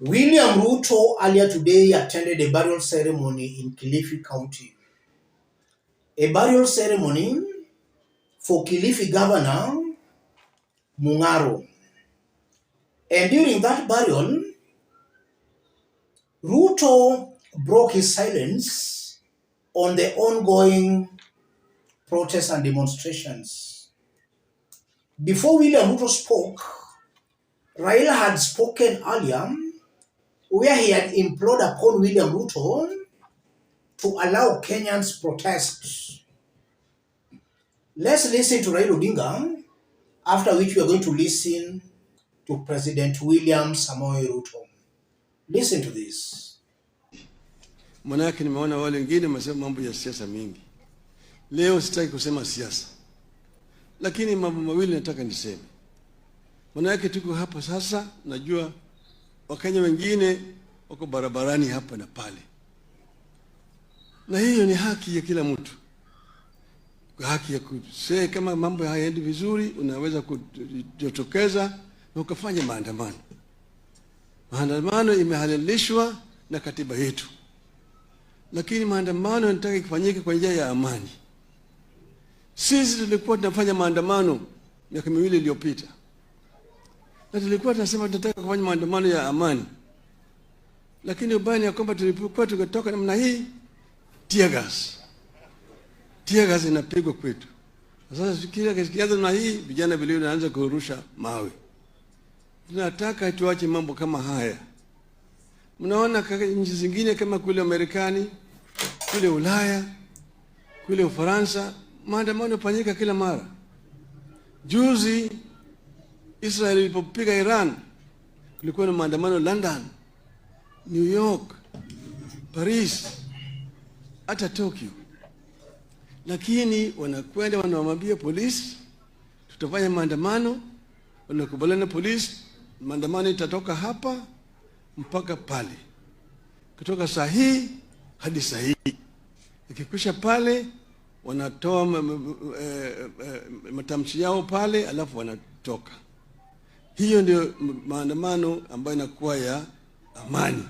William Ruto earlier today attended a burial ceremony in Kilifi County. A burial ceremony for Kilifi Governor Mungaro. And during that burial, Ruto broke his silence on the ongoing protests and demonstrations. Before William Ruto spoke, Raila had spoken earlier, where he had implored upon William Ruto to allow Kenyans protest. Let's listen to Raila Odinga, after which we are going to listen to President William Samoei Ruto. Listen to this. Manake nimeona wale wengine wamesema mambo ya siasa mingi. Leo sitaki kusema siasa. Lakini mambo mawili nataka niseme. Manake tuko hapa sasa, najua Wakenya wengine wako barabarani hapa na pale. Na hiyo ni haki ya kila mtu. Haki ya kusema kama mambo hayaendi vizuri, unaweza kujitokeza na ukafanya maandamano. Maandamano imehalalishwa na katiba yetu. Lakini maandamano yanataka kufanyike kwa njia ya amani. Sisi tulikuwa tunafanya maandamano miaka miwili iliyopita. Na tulikuwa tunasema tunataka kufanya maandamano ya amani. Lakini ubaya ni kwamba tulipokuwa tukatoka namna hii, tear gas. Tear gas inapigwa kwetu. Sasa kikianza namna hii, vijana vile wanaanza kurusha mawe. Tunataka tuache mambo kama haya. Mnaona nchi zingine kama kule Marekani, kule Ulaya, kule Ufaransa, maandamano yanafanyika kila mara. Juzi Israel ilipopiga Iran, kulikuwa na maandamano London, New York, Paris, hata Tokyo. Lakini wanakwenda wanamwambia polisi, tutafanya maandamano, wanakubaliana na polisi, maandamano itatoka hapa mpaka pale. Kutoka saa hii hadi saa hii. Ikikwisha pale, wanatoa matamshi yao pale, alafu wanatoka. Hiyo ndio maandamano ambayo inakuwa ya amani.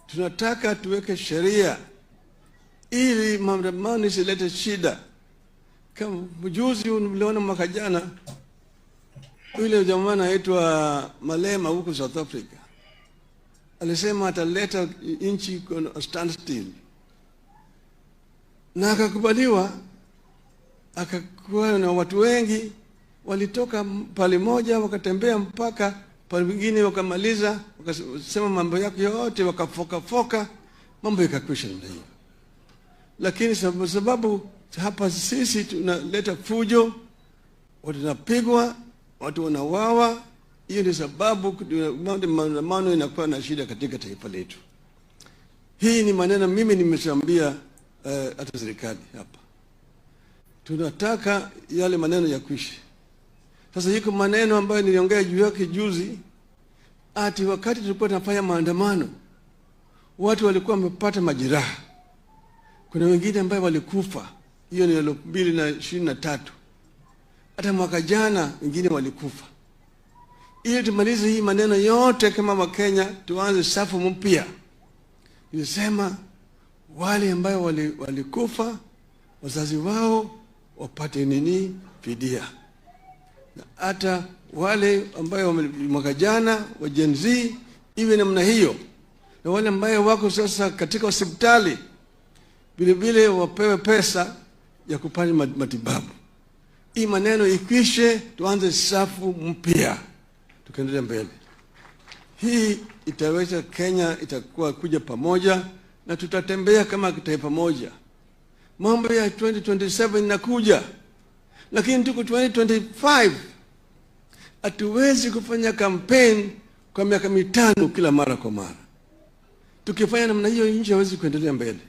Tunataka tuweke sheria ili maandamano isilete shida. Kama juzi mliona mwaka jana, yule jamaa anaitwa Malema huko South Africa alisema ataleta nchi kwa standstill, na akakubaliwa. Akakuwa na watu wengi walitoka pale moja wakatembea mpaka pale wengine, wakamaliza wakasema mambo yake yote, wakafoka mambo yakakwisha ndio hiyo. Lakini sababu hapa sisi tunaleta fujo, watu wanapigwa, watu wanawawa, hiyo ni sababu maandamano inakuwa na shida katika taifa letu. Hii ni maneno mimi nimeshaambia hata serikali hapa. Tunataka yale maneno ya kuishi. Sasa hiko maneno ambayo niliongea juu yake juzi, ati wakati tulikuwa tunafanya maandamano, watu walikuwa wamepata majeraha. Kuna wengine ambao walikufa. Hiyo ni 2023. Hata mwaka jana wengine walikufa. Ili tumalize hii maneno yote kama Wakenya, tuanze safu mpya. Nilisema wale ambao walikufa, wazazi wao wapate nini? Fidia. Na hata wale ambao mwaka jana wa Gen Z iwe namna hiyo. Na wale ambao wako sasa katika hospitali vile wapewe pesa ya kupata matibabu. Hii maneno ikwishe, tuanze safu mpya. Tukaendelea mbele. Hii itaweza Kenya itakuwa kuja pamoja na tutatembea kama taifa moja. Mambo ya 2027 inakuja. Lakini tuko 2025. Hatuwezi kufanya campaign kwa miaka mitano kila mara kwa mara. Tukifanya namna hiyo nchi haiwezi kuendelea mbele.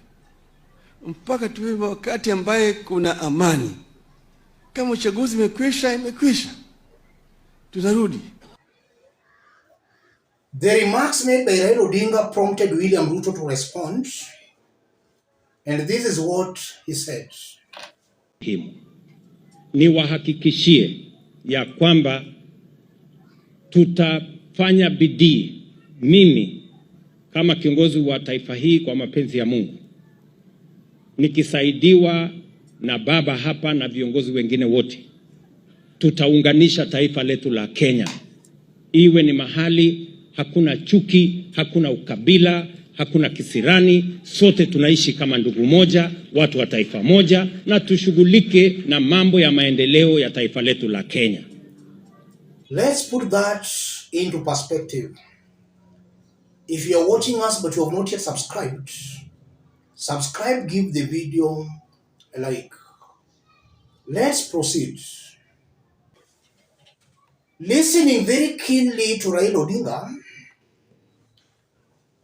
Mpaka tuwe wakati ambaye kuna amani. Kama uchaguzi imekwisha. Tutarudi. The remarks made by Raila Odinga prompted William Ruto to respond, and this is what he said. Niwahakikishie ya kwamba tutafanya bidii mimi kama kiongozi wa taifa hii kwa mapenzi ya Mungu, nikisaidiwa na baba hapa na viongozi wengine wote, tutaunganisha taifa letu la Kenya iwe ni mahali hakuna chuki, hakuna ukabila, hakuna kisirani, sote tunaishi kama ndugu moja, watu wa taifa moja, na tushughulike na mambo ya maendeleo ya taifa letu la Kenya. Let's put that into perspective. If you are watching us but you have not yet subscribed, subscribe, give the video a like. Let's proceed. Listening very keenly to Raila Odinga,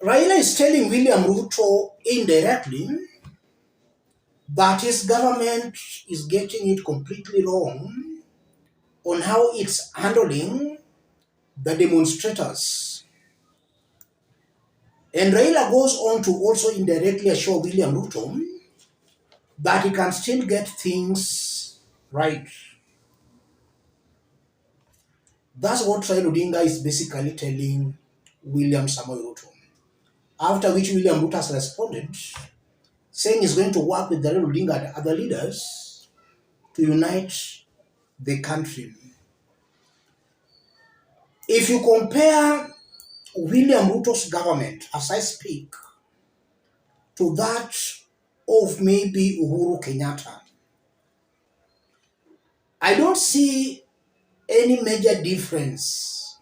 Raila is telling William Ruto indirectly that his government is getting it completely wrong on how it's handling the demonstrators. And Raila goes on to also indirectly assure William Ruto that he can still get things right. That's what Raila Odinga is basically telling William Samoei Ruto. After which William Ruto has responded, saying he's going to work with the Raila Odinga and other leaders to unite the country. If you compare William Ruto's government, as I speak, to that of maybe Uhuru Kenyatta, I don't see any major difference.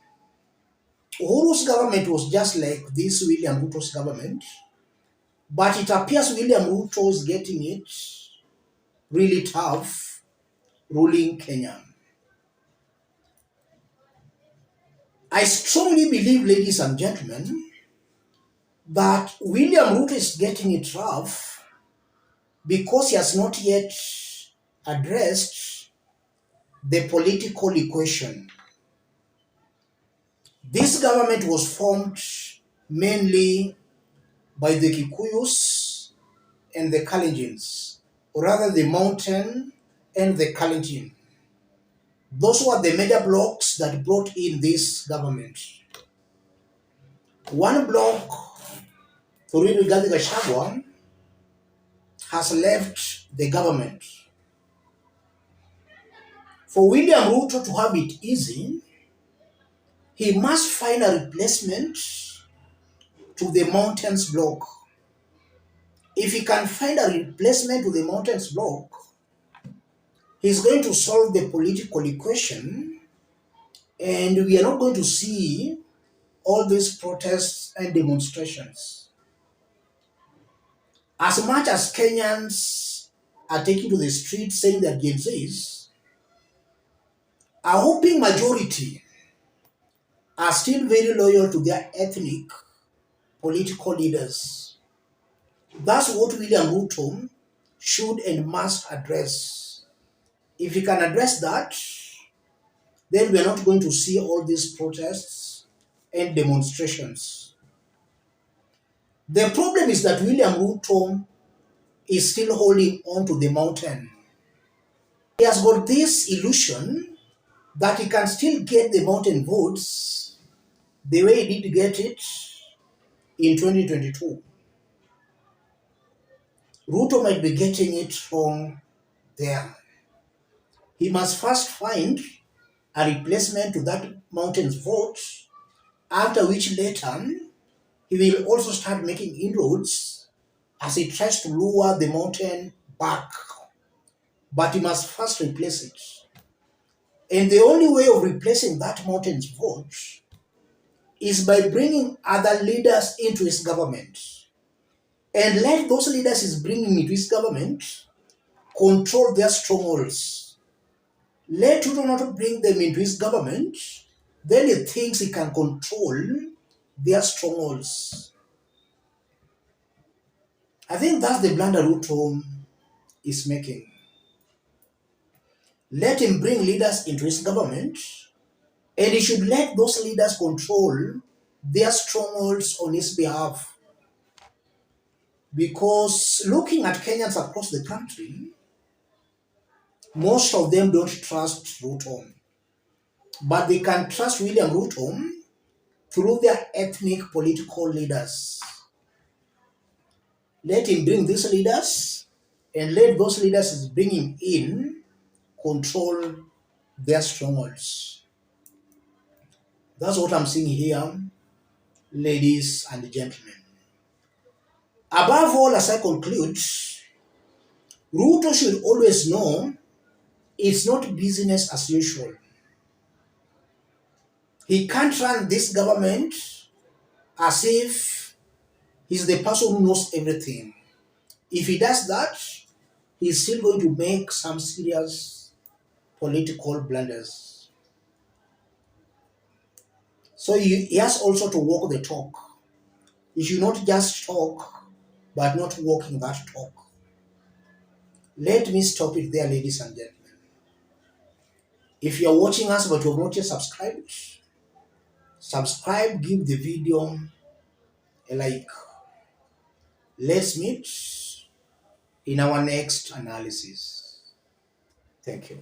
Uhuru's government was just like this William Ruto's government, but it appears William Ruto is getting it really tough ruling Kenya. I strongly believe, ladies and gentlemen, that William Ruto is getting it rough because he has not yet addressed the political equation. This government was formed mainly by the Kikuyus and the Kalenjins, or rather the Mountain and the Kalenjin. Those were the major blocks that brought in this government. One block, Torino Rigathi Gachagua, has left the government. For William Ruto to have it easy, he must find a replacement to the Mountains block. If he can find a replacement to the Mountains block, he's going to solve the political equation, and we are not going to see all these protests and demonstrations. As much as Kenyans are taking to the streets saying that Gen Zs, a hoping majority are still very loyal to their ethnic political leaders. That's what William Ruto should and must address. If he can address that, then we are not going to see all these protests and demonstrations. The problem is that William Ruto is still holding on to the mountain. He has got this illusion that he can still get the mountain votes the way he did get it in 2022. Ruto might be getting it wrong there. He must first find a replacement to that mountain's vote, after which later he will also start making inroads as he tries to lure the mountain back. But he must first replace it. And the only way of replacing that mountain's vote is by bringing other leaders into his government. And let those leaders he's bringing into his government control their strongholds. Let Ruto not bring them into his government, then he thinks he can control their strongholds. I think that's the blunder Ruto is making. Let him bring leaders into his government, and he should let those leaders control their strongholds on his behalf. Because looking at Kenyans across the country, most of them don't trust Ruto. But they can trust William Ruto through their ethnic political leaders. Let him bring these leaders and let those leaders bring him in, control their strongholds. That's what I'm seeing here, ladies and gentlemen. Above all, as I conclude, Ruto should always know it's not business as usual. He can't run this government as if he's the person who knows everything. If he does that, he's still going to make some serious political blunders. So he has also to walk the talk. He should not just talk, but not walking that talk. Let me stop it there, ladies and gentlemen. If you're watching us but you have not yet subscribed, subscribe, give the video a like. Let's meet in our next analysis. Thank you.